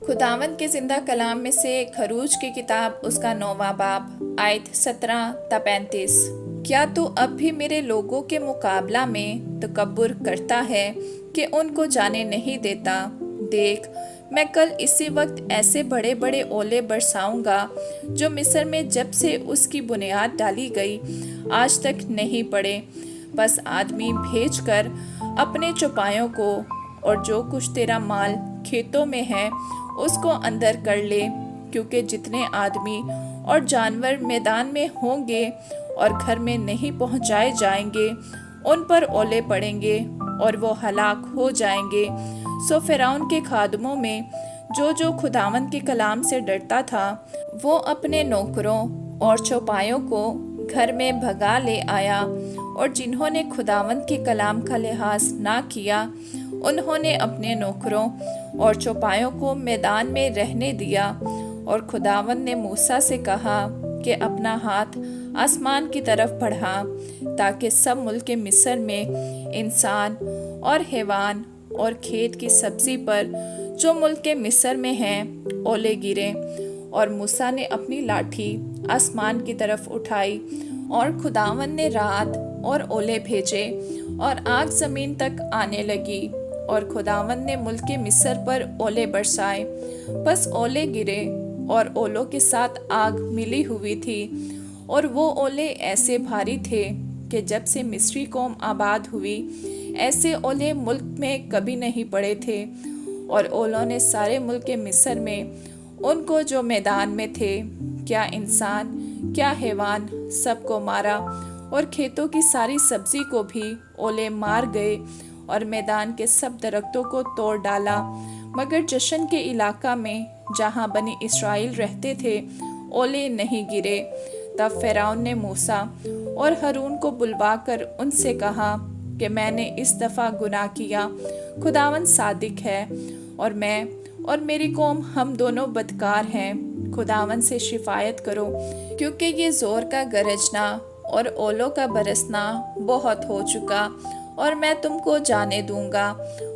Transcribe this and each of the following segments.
खुदावंद के जिंदा कलाम में से खरूज की किताब उसका 9वां बाब आयत 17 ता 35। क्या तू अब भी मेरे लोगों के मुकाबला में तकब्बुर करता है कि उनको जाने नहीं देता? देख, मैं कल इसी वक्त ऐसे बड़े बड़े ओले बरसाऊंगा जो मिस्र में जब से उसकी बुनियाद डाली गई आज तक नहीं पड़े। बस आदमी भेजकर अपने चौपायों को और जो कुछ तेरा माल खेतों में है उसको अंदर कर ले, क्योंकि जितने आदमी और जानवर मैदान में होंगे और घर में नहीं पहुंचाए जाएंगे उन पर ओले पड़ेंगे और वो हलाक हो जाएंगे। सो फिरौन के खादमों में जो खुदावंद के कलाम से डरता था वो अपने नौकरों और चौपायों को घर में भगा ले आया, और जिन्होंने खुदावंद के कलाम का लिहाज ना किया उन्होंने अपने नौकरों और चौपायों को मैदान में रहने दिया। और खुदावंद ने मूसा से कहा कि अपना हाथ आसमान की तरफ बढ़ा, ताकि सब मुल्क मिस्र में इंसान और हैवान और खेत की सब्जी पर जो मुल्क मिस्र में हैं ओले गिरे। और मूसा ने अपनी लाठी आसमान की तरफ उठाई और खुदावंद ने रात और ओले भेजे और आग जमीन तक आने लगी, और खुदावंद ने मुल्क मिस्र पर ओले बरसाए। बस ओले गिरे और ओलों के साथ आग मिली हुई थी, और वो ओले ऐसे भारी थे कि जब से मिस्री कौम आबाद हुई ऐसे ओले मुल्क में कभी नहीं पड़े थे। और ओलों ने सारे मुल्क मिस्र में उनको जो मैदान में थे, क्या इंसान क्या हैवान, सबको मारा, और खेतों की सारी सब्जी को भी ओले मार गए और मैदान के सब दरख्तों को तोड़ डाला। मगर जशन के इलाका में जहाँ बनी इस्राएल रहते थे ओले नहीं गिरे। तब फिरौन ने मूसा और हारून को बुलवाकर उनसे कहा कि मैंने इस दफ़ा गुनाह किया, खुदावंद सादिक है और मैं और मेरी कौम हम दोनों बदकार हैं। खुदावंद से शिफायत करो, क्योंकि ये ज़ोर का गरजना और ओलों का बरसना बहुत हो चुका, और मैं तुमको जाने दूंगा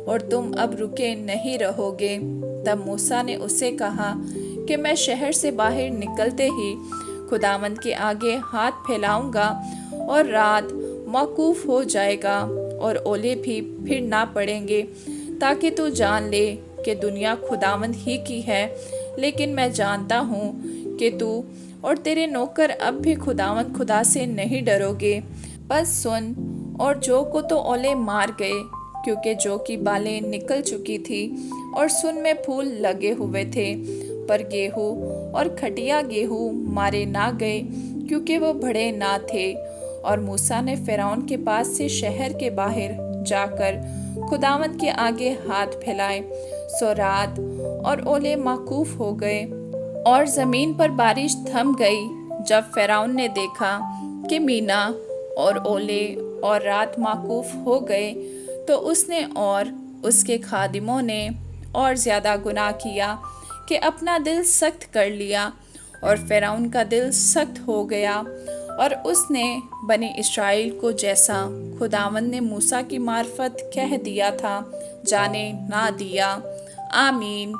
और तुम अब रुके नहीं रहोगे। तब मूसा ने उससे कहा कि मैं शहर से बाहर निकलते ही खुदावंद के आगे हाथ फैलाऊंगा और रात मौकूफ हो जाएगा और ओले भी फिर ना पड़ेंगे, ताकि तू जान ले कि दुनिया खुदावंद ही की है। लेकिन मैं जानता हूँ कि तू और तेरे नौकर अब भी खुदावंद खुदा से नहीं डरोगे। बस सुन, और जो को तो ओले मार गए, क्योंकि जो की बालें निकल चुकी थी और सुन में फूल लगे हुए थे, पर गेहूँ और खटिया गेहूँ मारे ना गए, क्योंकि वो बड़े ना थे। और मूसा ने फिरौन के पास से शहर के बाहर जाकर खुदावंद के आगे हाथ फैलाए। सो रात और ओले मौकूफ हो गए और ज़मीन पर बारिश थम गई। जब फिरौन ने देखा कि मीना और ओले और रात मौकूफ हो गए, तो उसने और उसके खादिमों ने और ज़्यादा गुनाह किया कि अपना दिल सख्त कर लिया, और फिरौन का दिल सख्त हो गया, और उसने बनी इस्राएल को जैसा खुदावंद ने मूसा की मार्फत कह दिया था जाने ना दिया। आमीन।